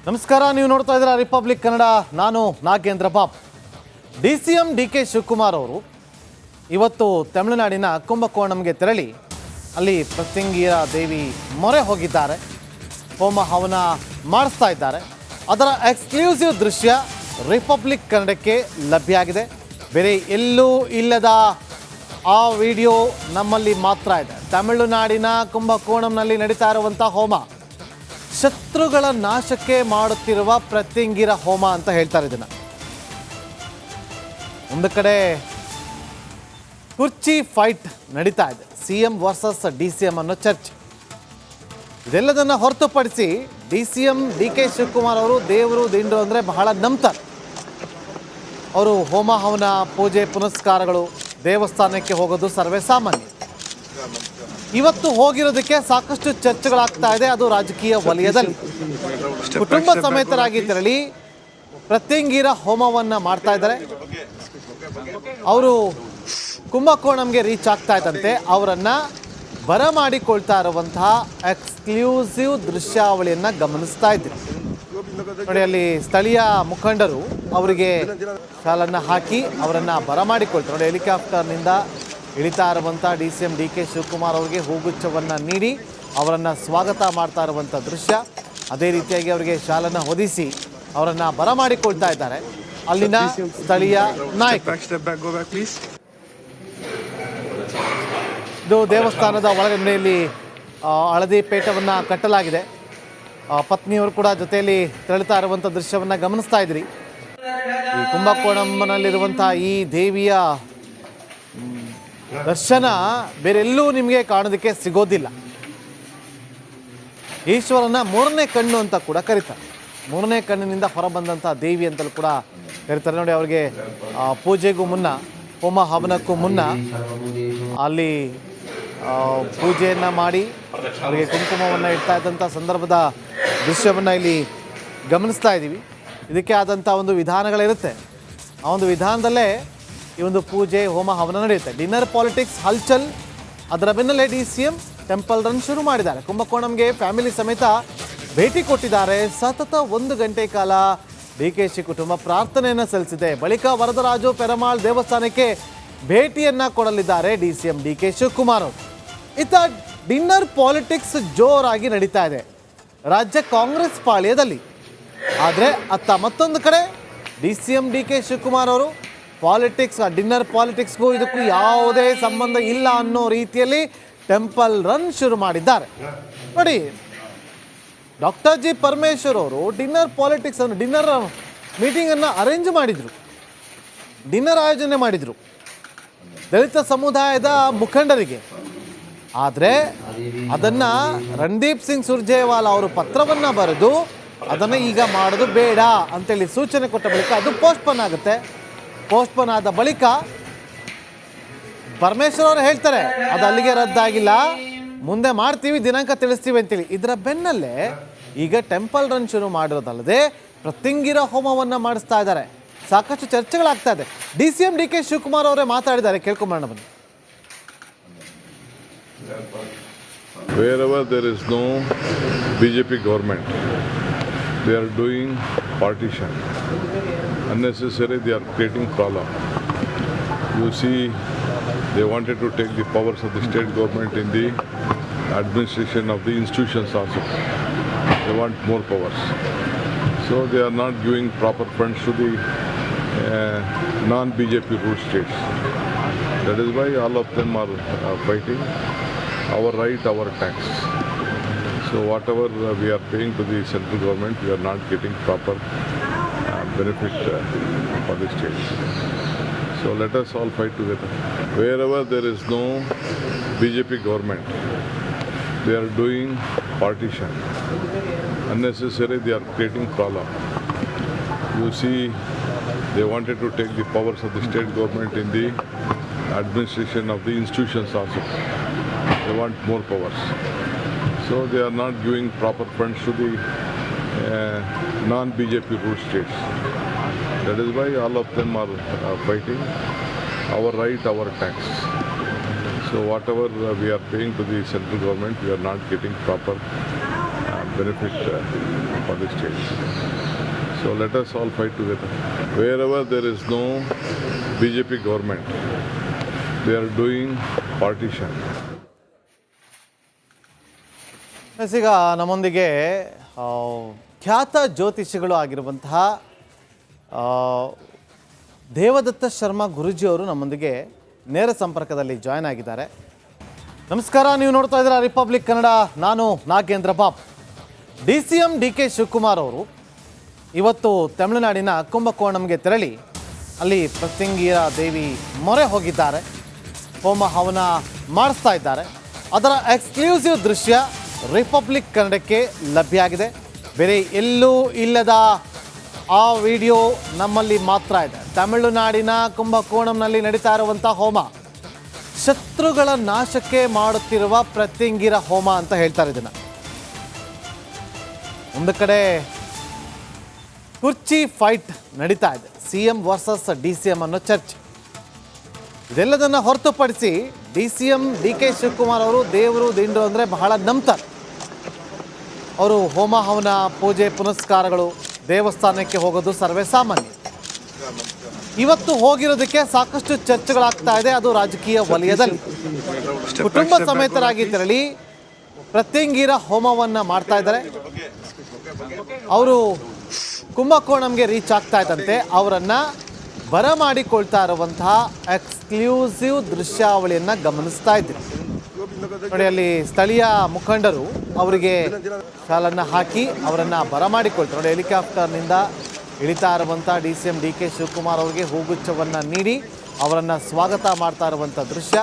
ನಮಸ್ಕಾರ, ನೀವು ನೋಡ್ತಾ ಇದ್ದೀರಾ ರಿಪಬ್ಲಿಕ್ ಕನ್ನಡ. ನಾನು ನಾಗೇಂದ್ರ ಬಾಬು. DCM DK ಶಿವಕುಮಾರ್ ಅವರು ಇವತ್ತು ತಮಿಳುನಾಡಿನ ಕುಂಭಕೋಣಂಗೆ ತೆರಳಿ ಅಲ್ಲಿ ಪ್ರತ್ಯಂಗಿರ ದೇವಿ ಮೊರೆ ಹೋಗಿದ್ದಾರೆ. ಹೋಮ ಹವನ ಮಾಡಿಸ್ತಾ ಇದ್ದಾರೆ. ಅದರ ಎಕ್ಸ್ಕ್ಲೂಸಿವ್ ದೃಶ್ಯ ರಿಪಬ್ಲಿಕ್ ಕನ್ನಡಕ್ಕೆ ಲಭ್ಯ ಆಗಿದೆ. ಬೇರೆ ಎಲ್ಲೂ ಇಲ್ಲದ ಆ ವಿಡಿಯೋ ನಮ್ಮಲ್ಲಿ ಮಾತ್ರ ಇದೆ. ತಮಿಳುನಾಡಿನ ಕುಂಭಕೋಣಂನಲ್ಲಿ ನಡೀತಾ ಇರುವಂಥ ಹೋಮ ಶತ್ರುಗಳ ನಾಶಕ್ಕೆ ಮಾಡುತ್ತಿರುವ ಪ್ರತ್ಯಂಗಿರ ಹೋಮ ಅಂತ ಹೇಳ್ತಾರೆ ಇದನ್ನು. ಒಂದು ಕಡೆ ಕುರ್ಚಿ ಫೈಟ್ ನಡೀತಾ ಇದೆ, CM ವರ್ಸಸ್ DCM ಅನ್ನೋ ಚರ್ಚೆ. ಇದೆಲ್ಲದನ್ನು ಹೊರತುಪಡಿಸಿ DCM DK ಶಿವಕುಮಾರ್ ಅವರು ದೇವರು ದಿಂಡು ಅಂದರೆ ಬಹಳ ನಂಬ್ತಾರೆ. ಅವರು ಹೋಮ ಹವನ ಪೂಜೆ ಪುನಸ್ಕಾರಗಳು ದೇವಸ್ಥಾನಕ್ಕೆ ಹೋಗೋದು ಸರ್ವೇ ಸಾಮಾನ್ಯ. ಇವತ್ತು ಹೋಗಿರೋದಕ್ಕೆ ಸಾಕಷ್ಟು ಚರ್ಚೆಗಳಾಗ್ತಾ ಇದೆ, ಅದು ರಾಜಕೀಯ ವಲಯದಲ್ಲಿ. ಕುಟುಂಬ ಸಮೇತರಾಗಿ ತೆರಳಿ ಪ್ರತ್ಯಂಗಿರ ಹೋಮವನ್ನು ಮಾಡ್ತಾ ಇದ್ದಾರೆ. ಅವರು ಕುಂಭಕೋಣಂಗೆ ರೀಚ್ ಆಗ್ತಾ ಇದ್ದಂತೆ ಅವರನ್ನು ಬರಮಾಡಿಕೊಳ್ತಾ ಇರುವಂತಹ ಎಕ್ಸ್ಕ್ಲೂಸಿವ್ ದೃಶ್ಯಾವಳಿಯನ್ನು ಗಮನಿಸ್ತಾ ಇದ್ದೀವಿ. ನೋಡಿ, ಅಲ್ಲಿ ಸ್ಥಳೀಯ ಮುಖಂಡರು ಅವರಿಗೆ ಶಾಲನ್ನು ಹಾಕಿ ಅವರನ್ನು ಬರಮಾಡಿಕೊಳ್ತಾರೆ. ನೋಡಿ, ಹೆಲಿಕಾಪ್ಟರ್ನಿಂದ ಇಳಿತಾ ಇರುವಂಥ DCM DK ಶಿವಕುಮಾರ್ ಅವರಿಗೆ ಹೂಗುಚ್ಛವನ್ನು ನೀಡಿ ಅವರನ್ನು ಸ್ವಾಗತ ಮಾಡ್ತಾ ಇರುವಂಥ ದೃಶ್ಯ. ಅದೇ ರೀತಿಯಾಗಿ ಅವರಿಗೆ ಶಾಲನ್ನು ಹೊದಿಸಿ ಅವರನ್ನು ಬರಮಾಡಿಕೊಳ್ತಾ ಇದ್ದಾರೆ ಅಲ್ಲಿನ ಸ್ಥಳೀಯ ನಾಯಕರು. ಇದು ದೇವಸ್ಥಾನದ ಒಳಗಡೆಯಲ್ಲಿ ಹಳದಿ ಪೇಟವನ್ನು ಕಟ್ಟಲಾಗಿದೆ. ಪತ್ನಿಯವರು ಕೂಡ ಜೊತೆಯಲ್ಲಿ ತೆರಳುತ್ತಾ ಇರುವಂಥ ದೃಶ್ಯವನ್ನು ಗಮನಿಸ್ತಾ ಇದ್ರಿ. ಈ ಕುಂಭಕೋಣಂನಲ್ಲಿರುವಂಥ ಈ ದೇವಿಯ ದರ್ಶನ ಬೇರೆಲ್ಲೂ ನಿಮಗೆ ಕಾಣೋದಕ್ಕೆ ಸಿಗೋದಿಲ್ಲ. ಈಶ್ವರನ ಮೂರನೇ ಕಣ್ಣು ಅಂತ ಕೂಡ ಕರೀತಾರೆ. ಮೂರನೇ ಕಣ್ಣಿನಿಂದ ಹೊರಬಂದಂಥ ದೇವಿ ಅಂತಲೂ ಕೂಡ ಕರೀತಾರೆ. ನೋಡಿ, ಅವರಿಗೆ ಪೂಜೆಗೂ ಮುನ್ನ, ಹೋಮ ಹವನಕ್ಕೂ ಮುನ್ನ ಅಲ್ಲಿ ಪೂಜೆಯನ್ನು ಮಾಡಿ ಅವರಿಗೆ ಕುಂಕುಮವನ್ನು ಇಡ್ತಾ ಇದ್ದಂಥ ಸಂದರ್ಭದ ದೃಶ್ಯವನ್ನು ಇಲ್ಲಿ ಗಮನಿಸ್ತಾ ಇದ್ದೀವಿ. ಇದಕ್ಕೆ ಆದಂಥ ಒಂದು ವಿಧಾನಗಳಿರುತ್ತೆ. ಆ ಒಂದು ವಿಧಾನದಲ್ಲೇ ಈ ಒಂದು ಪೂಜೆ ಹೋಮ ಹವನ ನಡೆಯುತ್ತೆ. ಡಿನ್ನರ್ ಪಾಲಿಟಿಕ್ಸ್ ಹಲ್ಚಲ್, ಅದರ ಬೆನ್ನಲ್ಲೇ DCM ಟೆಂಪಲ್ ರನ್ ಶುರು ಮಾಡಿದ್ದಾರೆ. ಕುಂಭಕೋಣಂಗೆ ಫ್ಯಾಮಿಲಿ ಸಮೇತ ಭೇಟಿ ಕೊಟ್ಟಿದ್ದಾರೆ. ಸತತ 1 ಗಂಟೆ ಕಾಲ DKಶಿ ಕುಟುಂಬ ಪ್ರಾರ್ಥನೆಯನ್ನು ಸಲ್ಲಿಸಿದೆ. ಬಳಿಕ ವರದರಾಜು ಪೆರಮಾಳ್ ದೇವಸ್ಥಾನಕ್ಕೆ ಭೇಟಿಯನ್ನು ಕೊಡಲಿದ್ದಾರೆ DCM DK ಶಿವಕುಮಾರ್ ಅವರು. ಇತ್ತ ಡಿನ್ನರ್ ಪಾಲಿಟಿಕ್ಸ್ ಜೋರಾಗಿ ನಡೀತಾ ಇದೆ ರಾಜ್ಯ ಕಾಂಗ್ರೆಸ್ ಪಾಳ್ಯದಲ್ಲಿ. ಆದರೆ ಅತ್ತ ಮತ್ತೊಂದು ಕಡೆ DCM DK ಶಿವಕುಮಾರ್ ಅವರು ಪಾಲಿಟಿಕ್ಸ್, ಡಿನ್ನರ್ ಪಾಲಿಟಿಕ್ಸ್ಗೂ ಇದಕ್ಕೂ ಯಾವುದೇ ಸಂಬಂಧ ಇಲ್ಲ ಅನ್ನೋ ರೀತಿಯಲ್ಲಿ ಟೆಂಪಲ್ ರನ್ ಶುರು ಮಾಡಿದ್ದಾರೆ. ನೋಡಿ, ಡಾಕ್ಟರ್ G ಪರಮೇಶ್ವರ್ ಅವರು ಡಿನ್ನರ್ ಪಾಲಿಟಿಕ್ಸ್ ಅನ್ನು, ಡಿನ್ನರ್ ಮೀಟಿಂಗನ್ನು ಅರೇಂಜ್ ಮಾಡಿದರು, ಡಿನ್ನರ್ ಆಯೋಜನೆ ಮಾಡಿದರು ದಲಿತ ಸಮುದಾಯದ ಮುಖಂಡರಿಗೆ. ಆದರೆ ಅದನ್ನು ರಣದೀಪ್ ಸಿಂಗ್ ಸುರ್ಜೇವಾಲಾ ಅವರು ಪತ್ರವನ್ನು ಬರೆದು ಅದನ್ನು ಈಗ ಮಾಡೋದು ಬೇಡ ಅಂತೇಳಿ ಸೂಚನೆ ಕೊಟ್ಟ ಬಳಿಕ ಅದು ಪೋಸ್ಟ್ಪೋನ್ ಆಗುತ್ತೆ. ಪೋಸ್ಟ್ಪೋನ್ ಆದ ಬಳಿಕ ಪರಮೇಶ್ವರ್ ಅವರು ಹೇಳ್ತಾರೆ ಅದು ಅಲ್ಲಿಗೆ ರದ್ದಾಗಿಲ್ಲ, ಮುಂದೆ ಮಾಡ್ತೀವಿ, ದಿನಾಂಕ ತಿಳಿಸ್ತೀವಿ ಅಂತೇಳಿ. ಇದರ ಬೆನ್ನಲ್ಲೇ ಈಗ ಟೆಂಪಲ್ ರನ್ ಶುರು ಮಾಡಿರೋದಲ್ಲದೆ ಪ್ರತ್ಯಂಗಿರ ಹೋಮವನ್ನು ಮಾಡಿಸ್ತಾ ಇದ್ದಾರೆ. ಸಾಕಷ್ಟು ಚರ್ಚೆಗಳಾಗ್ತಾ ಇದೆ. DCM DK ಶಿವಕುಮಾರ್ ಅವರೇ ಮಾತಾಡಿದ್ದಾರೆ, ಕೇಳ್ಕೊಂಬರೋಣ ಬನ್ನಿ. Wherever there is no BJP government, they are doing partition. Unnecessary, they are creating problem. You see, they wanted to take the powers of the state government in the administration of the institutions also. They want more powers. So they are not giving proper funds to the non-BJP ruled states. That is why all of them are fighting our right, our tax. So whatever we are paying to the central government, we are not getting proper benefit for the states. So let us all fight together. Wherever there is no BJP government, they are doing partition. Unnecessary, they are creating problem. You see, they wanted to take the powers of the state government in the administration of the institutions also. They want more powers. So they are not giving proper funds to the non-BJP ruled states. That is why all of them are fighting our right, our tax. So whatever we are paying to the central government, we are not getting proper benefit for the state. So let us all fight together. Wherever there is no BJP government, they are doing partition. ಈಗ ನಮ್ಮೊಂದಿಗೆ ಖ್ಯಾತ ಜ್ಯೋತಿಷಿಗಳು ಆಗಿರುವಂತಹ ದೇವದತ್ತ ಶರ್ಮಾ ಗುರೂಜಿಯವರು ನಮ್ಮೊಂದಿಗೆ ನೇರ ಸಂಪರ್ಕದಲ್ಲಿ join ಆಗಿದ್ದಾರೆ. ನಮಸ್ಕಾರ, ನೀವು ನೋಡ್ತಾ ಇದ್ದೀರಾ ರಿಪಬ್ಲಿಕ್ ಕನ್ನಡ. ನಾನು ನಾಗೇಂದ್ರ ಬಾಬು. DCM DK ಶಿವಕುಮಾರ್ ಅವರು ಇವತ್ತು ತಮಿಳುನಾಡಿನ ಕುಂಭಕೋಣಂಗೆ ತೆರಳಿ ಅಲ್ಲಿ ಪ್ರತ್ಯಂಗಿರ ದೇವಿ ಮೊರೆ ಹೋಗಿದ್ದಾರೆ. ಹೋಮ ಹವನ ಮಾಡಿಸ್ತಾ ಇದ್ದಾರೆ. ಅದರ ಎಕ್ಸ್ಕ್ಲೂಸಿವ್ ದೃಶ್ಯ ರಿಪಬ್ಲಿಕ್ ಕನ್ನಡಕ್ಕೆ ಲಭ್ಯ ಆಗಿದೆ. ಬೇರೆ ಎಲ್ಲೂ ಇಲ್ಲದ ಆ ವಿಡಿಯೋ ನಮ್ಮಲ್ಲಿ ಮಾತ್ರ ಇದೆ. ತಮಿಳುನಾಡಿನ ಕುಂಭಕೋಣಂನಲ್ಲಿ ನಡೀತಾ ಇರುವಂಥ ಹೋಮ ಶತ್ರುಗಳ ನಾಶಕ್ಕೆ ಮಾಡುತ್ತಿರುವ ಪ್ರತ್ಯಂಗಿರ ಹೋಮ ಅಂತ ಹೇಳ್ತಾರೆ ಇದನ್ನು. ಒಂದು ಕಡೆ ಕುರ್ಚಿ ಫೈಟ್ ನಡೀತಾ ಇದೆ, CM ವರ್ಸಸ್ DCM ಅನ್ನೋ ಚರ್ಚೆ. ಇದೆಲ್ಲದನ್ನು ಹೊರತುಪಡಿಸಿ DCM DK ಶಿವಕುಮಾರ್ ಅವರು ದೇವರು ದಿಂಡ್ರು ಅಂದರೆ ಬಹಳ ನಂಬ್ತಾರೆ. ಅವರು ಹೋಮ ಹವನ ಪೂಜೆ ಪುನಸ್ಕಾರಗಳು ದೇವಸ್ಥಾನಕ್ಕೆ ಹೋಗೋದು ಸರ್ವೇ ಸಾಮಾನ್ಯ. ಇವತ್ತು ಹೋಗಿರೋದಕ್ಕೆ ಸಾಕಷ್ಟು ಚರ್ಚೆಗಳಾಗ್ತಾ ಇದೆ, ಅದು ರಾಜಕೀಯ ವಲಯದಲ್ಲಿ. ಕುಟುಂಬ ಸಮೇತರಾಗಿ ತೆರಳಿ ಪ್ರತ್ಯಂಗಿರ ಹೋಮವನ್ನು ಮಾಡ್ತಾ ಇದ್ದಾರೆ. ಅವರು ಕುಂಭಕೋಣಂಗೆ ರೀಚ್ ಆಗ್ತಾ ಇದ್ದಂತೆ ಅವರನ್ನು ಬರಮಾಡಿಕೊಳ್ತಾ ಇರುವಂತಹ ಎಕ್ಸ್ಕ್ಲೂಸಿವ್ ದೃಶ್ಯಾವಳಿಯನ್ನು ಗಮನಿಸ್ತಾ ಇದ್ದೀವಿ. ನೋಡಿ, ಅಲ್ಲಿ ಸ್ಥಳೀಯ ಮುಖಂಡರು ಅವರಿಗೆ ಶಾಲನ್ನು ಹಾಕಿ ಅವರನ್ನು ಬರಮಾಡಿಕೊಳ್ತಾರೆ. ನೋಡಿ, ಹೆಲಿಕಾಪ್ಟರ್ನಿಂದ ಇಳಿತಾ ಇರುವಂಥ DCM DK ಶಿವಕುಮಾರ್ ಅವರಿಗೆ ಹೂಗುಚ್ಛವನ್ನು ನೀಡಿ ಅವರನ್ನು ಸ್ವಾಗತ ಮಾಡ್ತಾ ಇರುವಂಥ ದೃಶ್ಯ.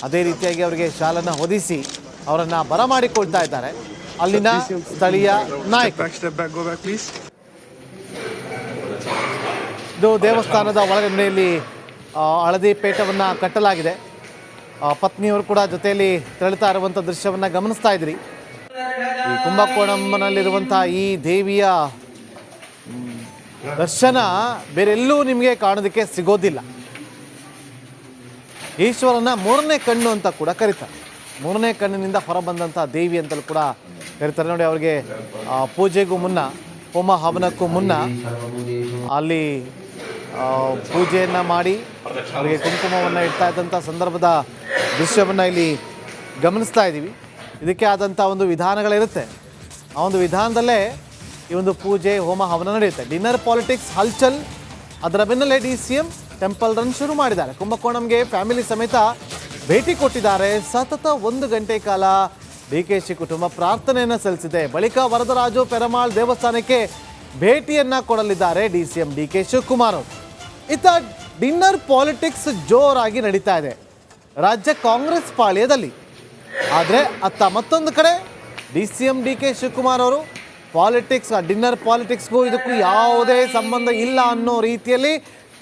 ಅದೇ ರೀತಿಯಾಗಿ ಅವರಿಗೆ ಶಾಲನ್ನು ಹೊದಿಸಿ ಅವರನ್ನು ಬರಮಾಡಿಕೊಳ್ತಾ ಇದ್ದಾರೆ ಅಲ್ಲಿನ ಸ್ಥಳೀಯ ನಾಯಕರು. ಇದು ದೇವಸ್ಥಾನದ ಒಳಗಡೆಯಲ್ಲಿ ಹಳದಿ ಪೇಟವನ್ನು ಕಟ್ಟಲಾಗಿದೆ. ಪತ್ನಿಯವರು ಕೂಡ ಜೊತೆಯಲ್ಲಿ ತೆರಳುತ್ತಾ ಇರುವಂಥ ದೃಶ್ಯವನ್ನು ಗಮನಿಸ್ತಾ ಇದ್ರಿ. ಈ ಕುಂಭಕೋಣಂನಲ್ಲಿರುವಂಥ ಈ ದೇವಿಯ ದರ್ಶನ ಬೇರೆಲ್ಲೂ ನಿಮಗೆ ಕಾಣೋದಕ್ಕೆ ಸಿಗೋದಿಲ್ಲ. ಈಶ್ವರನ ಮೂರನೇ ಕಣ್ಣು ಅಂತ ಕೂಡ ಕರೀತಾರೆ. ಮೂರನೇ ಕಣ್ಣಿನಿಂದ ಹೊರಬಂದಂಥ ದೇವಿ ಅಂತಲೂ ಕೂಡ ಕರೀತಾರೆ. ನೋಡಿ, ಅವರಿಗೆ ಪೂಜೆಗೂ ಮುನ್ನ, ಹೋಮ ಹವನಕ್ಕೂ ಮುನ್ನ ಅಲ್ಲಿ ಪೂಜೆಯನ್ನು ಮಾಡಿ ಅವರಿಗೆ ಕುಂಕುಮವನ್ನು ಇಡ್ತಾ ಇದ್ದಂಥ ಸಂದರ್ಭದ ದೃಶ್ಯವನ್ನು ಇಲ್ಲಿ ಗಮನಿಸ್ತಾ ಇದ್ದೀವಿ. ಇದಕ್ಕೆ ಆದಂಥ ಒಂದು ವಿಧಾನಗಳಿರುತ್ತೆ. ಆ ಒಂದು ವಿಧಾನದಲ್ಲೇ ಈ ಒಂದು ಪೂಜೆ ಹೋಮ ಹವನ ನಡೆಯುತ್ತೆ. ಡಿನ್ನರ್ ಪಾಲಿಟಿಕ್ಸ್ ಹಲ್ಚಲ್, ಅದರ ಬೆನ್ನಲ್ಲೇ DCM ಟೆಂಪಲ್ ರನ್ ಶುರು ಮಾಡಿದ್ದಾರೆ. ಕುಂಭಕೋಣಂಗೆ ಫ್ಯಾಮಿಲಿ ಸಮೇತ ಭೇಟಿ ಕೊಟ್ಟಿದ್ದಾರೆ. ಸತತ 1 ಗಂಟೆ ಕಾಲ DKC ಕುಟುಂಬ ಪ್ರಾರ್ಥನೆಯನ್ನು ಸಲ್ಲಿಸಿದೆ. ಬಳಿಕ ವರದರಾಜು ಪೆರಮಾಳ್ ದೇವಸ್ಥಾನಕ್ಕೆ ಭೇಟಿಯನ್ನು ಕೊಡಲಿದ್ದಾರೆ DCM DK ಶಿವಕುಮಾರ್ ಅವರು. ಇತ್ತ ಡಿನ್ನರ್ ಪಾಲಿಟಿಕ್ಸ್ ಜೋರಾಗಿ ನಡೀತಾ ಇದೆ ರಾಜ್ಯ ಕಾಂಗ್ರೆಸ್ ಪಾಳ್ಯದಲ್ಲಿ. ಆದರೆ ಅತ್ತ ಮತ್ತೊಂದು ಕಡೆ DCM DK ಶಿವಕುಮಾರ್ ಅವರು ಪಾಲಿಟಿಕ್ಸ್, ಡಿನ್ನರ್ ಪಾಲಿಟಿಕ್ಸ್ಗೂ ಇದಕ್ಕೂ ಯಾವುದೇ ಸಂಬಂಧ ಇಲ್ಲ ಅನ್ನೋ ರೀತಿಯಲ್ಲಿ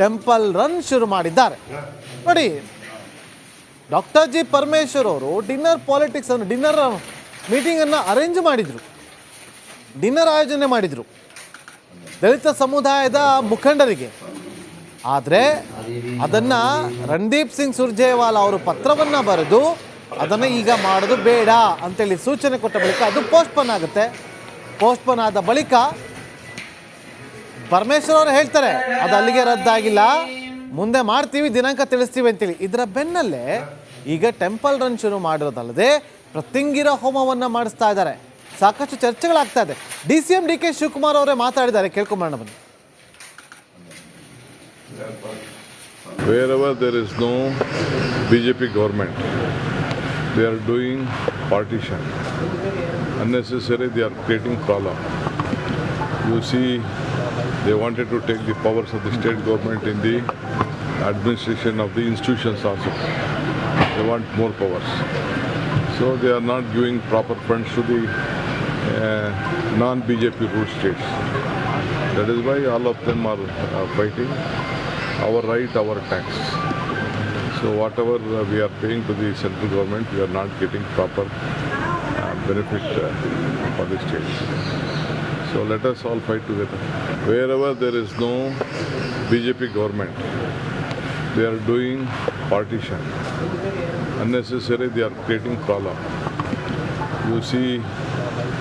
ಟೆಂಪಲ್ ರನ್ ಶುರು ಮಾಡಿದ್ದಾರೆ. ನೋಡಿ, Dr. G. ಪರಮೇಶ್ವರ್ ಅವರು ಡಿನ್ನರ್ ಪಾಲಿಟಿಕ್ಸ್ ಅನ್ನು, ಡಿನ್ನರ್ ಮೀಟಿಂಗನ್ನು ಅರೇಂಜ್ ಮಾಡಿದರು, ಡಿನ್ನರ್ ಆಯೋಜನೆ ಮಾಡಿದರು ದಲಿತ ಸಮುದಾಯದ ಮುಖಂಡರಿಗೆ. ಆದರೆ ಅದನ್ನು ರಣದೀಪ್ ಸಿಂಗ್ ಸುರ್ಜೇವಾಲಾ ಅವರು ಪತ್ರವನ್ನು ಬರೆದು ಅದನ್ನು ಈಗ ಮಾಡೋದು ಬೇಡ ಅಂತೇಳಿ ಸೂಚನೆ ಕೊಟ್ಟ ಬಳಿಕ ಅದು ಪೋಸ್ಟ್ಪೋನ್ ಆಗುತ್ತೆ. ಪೋಸ್ಟ್ಪೋನ್ ಆದ ಬಳಿಕ ಪರಮೇಶ್ವರ್ ಅವರು ಹೇಳ್ತಾರೆ ಅದು ಅಲ್ಲಿಗೆ ರದ್ದಾಗಿಲ್ಲ, ಮುಂದೆ ಮಾಡ್ತೀವಿ, ದಿನಾಂಕ ತಿಳಿಸ್ತೀವಿ ಅಂತೇಳಿ. ಇದರ ಬೆನ್ನಲ್ಲೇ ಈಗ ಟೆಂಪಲ್ ರನ್ ಶುರು ಮಾಡಿರೋದಲ್ಲದೆ ಪ್ರತ್ಯಂಗಿರ ಹೋಮವನ್ನು ಮಾಡಿಸ್ತಾ ಇದ್ದಾರೆ. ಸಾಕಷ್ಟು ಚರ್ಚೆಗಳಾಗ್ತಾ ಇದೆ. DCM DK ಶಿವಕುಮಾರ್ ಅವರೇ ಮಾತಾಡಿದ್ದಾರೆ, ಕೇಳ್ಕೊಂಬರೋಣ ಬನ್ನಿ. Wherever there is no BJP government, they are doing partition. Unnecessary, they are creating problem. You see, they wanted to take the powers of the state government in the administration of the institutions also. They want more powers. So they are not giving proper funds to the non-BJP ruled states. That is why all of them are fighting our right, our tax. So whatever we are paying to the central government, we are not getting proper benefit for the state. So let us all fight together. Wherever there is no BJP government, they are doing partition. Unnecessary, they are creating problem. You see,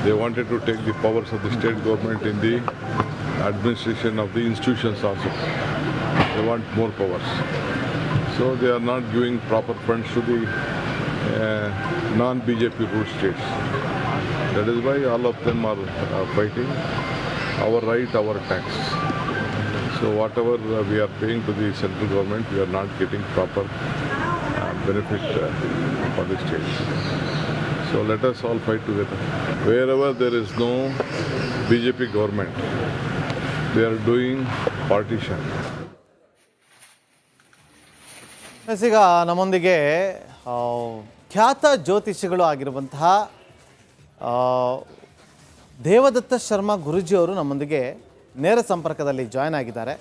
They wanted to take the powers of the state government in the administration of the institutions also. They want more powers. So they are not giving proper funds to the non-BJP ruled states. That is why all of them are fighting our right, our tax. So whatever we are paying to the central government, we are not getting proper benefit for the states. So let us all fight together. Wherever there is no BJP government, they are doing partition. ಈಗ ನಮ್ಮೊಂದಿಗೆ ಖ್ಯಾತ ಜ್ಯೋತಿಷಿಗಳು ಆಗಿರುವಂತಹ ದೇವದತ್ತ ಶರ್ಮಾ ಗುರೂಜಿಯವರು ನಮ್ಮೊಂದಿಗೆ ನೇರ ಸಂಪರ್ಕದಲ್ಲಿ join ಆಗಿದ್ದಾರೆ.